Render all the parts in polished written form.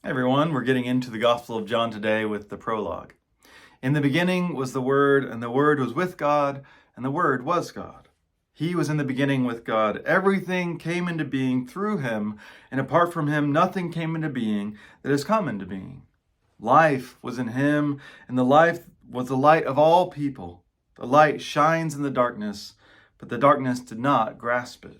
Hey everyone, we're getting into the Gospel of John today with the prologue. In the beginning was the Word, and the Word was with God, and the Word was God. He was in the beginning with God. Everything came into being through him, and apart from him, nothing came into being that has come into being. Life was in him, and the life was the light of all people. The light shines in the darkness, but the darkness did not grasp it.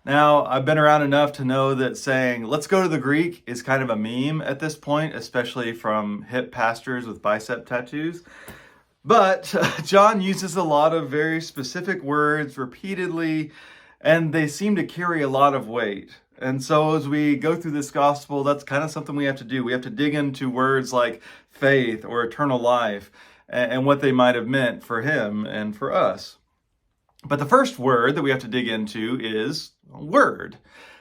Now, I've been around enough to know that saying, let's go to the Greek is kind of a meme at this point, especially from hip pastors with bicep tattoos. But John uses a lot of very specific words repeatedly, and they seem to carry a lot of weight. And so as we go through this gospel, that's kind of something we have to do. We have to dig into words like faith or eternal life and what they might have meant for him and for us. But the first word that we have to dig into is word.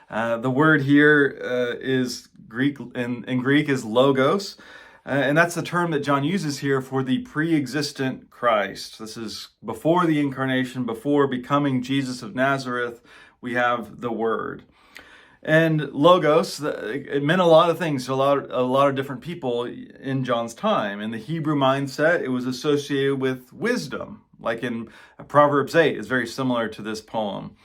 The word here is Greek, in Greek is logos, and that's the term that John uses here for the pre-existent Christ. This is before the incarnation, before becoming Jesus of Nazareth, we have the word. And logos, it meant a lot of things to a lot of different people in John's time. In the Hebrew mindset, it was associated with wisdom, like in Proverbs 8 is very similar to this poem.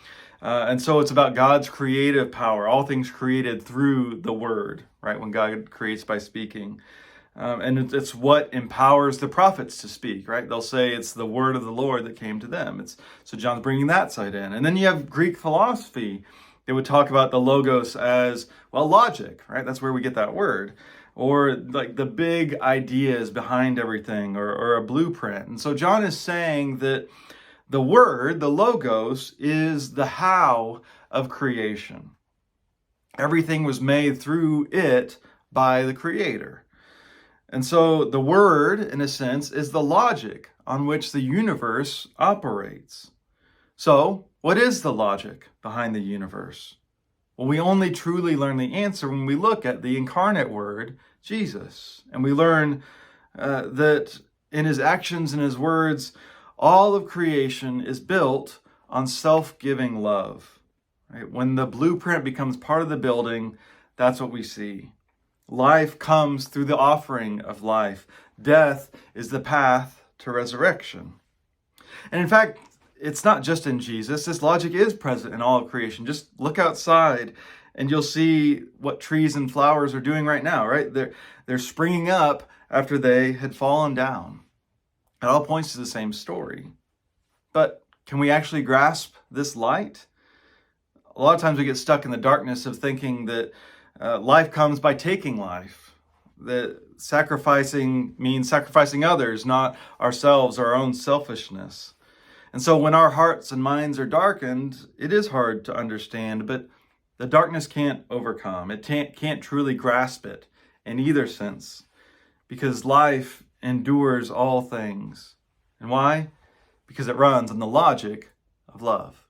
And so it's about God's creative power, all things created through the word, right? When God creates by speaking. And it's what empowers the prophets to speak, right? They'll say it's the word of the Lord that came to them. So John's bringing that side in. And then you have Greek philosophy. They would talk about the logos as, well, logic, right? That's where we get that word. Or like the big ideas behind everything, or a blueprint. And so John is saying that the word, the logos, is the how of creation. Everything was made through it by the Creator. And so the word, in a sense, is the logic on which the universe operates. So, what is the logic behind the universe? Well, we only truly learn the answer when we look at the incarnate word, Jesus. And we learn that in his actions and his words, all of creation is built on self-giving love. Right? When the blueprint becomes part of the building, that's what we see. Life comes through the offering of life. Death is the path to resurrection. And in fact, it's not just in Jesus. This logic is present in all of creation. Just look outside and you'll see what trees and flowers are doing right now, right? They're springing up after they had fallen down. It all points to the same story. But can we actually grasp this light? A lot of times we get stuck in the darkness of thinking that life comes by taking life. That sacrificing means sacrificing others, not ourselves, our own selfishness. And so when our hearts and minds are darkened, it is hard to understand, but the darkness can't overcome. It can't truly grasp it in either sense, because life endures all things. And why? Because it runs on the logic of love.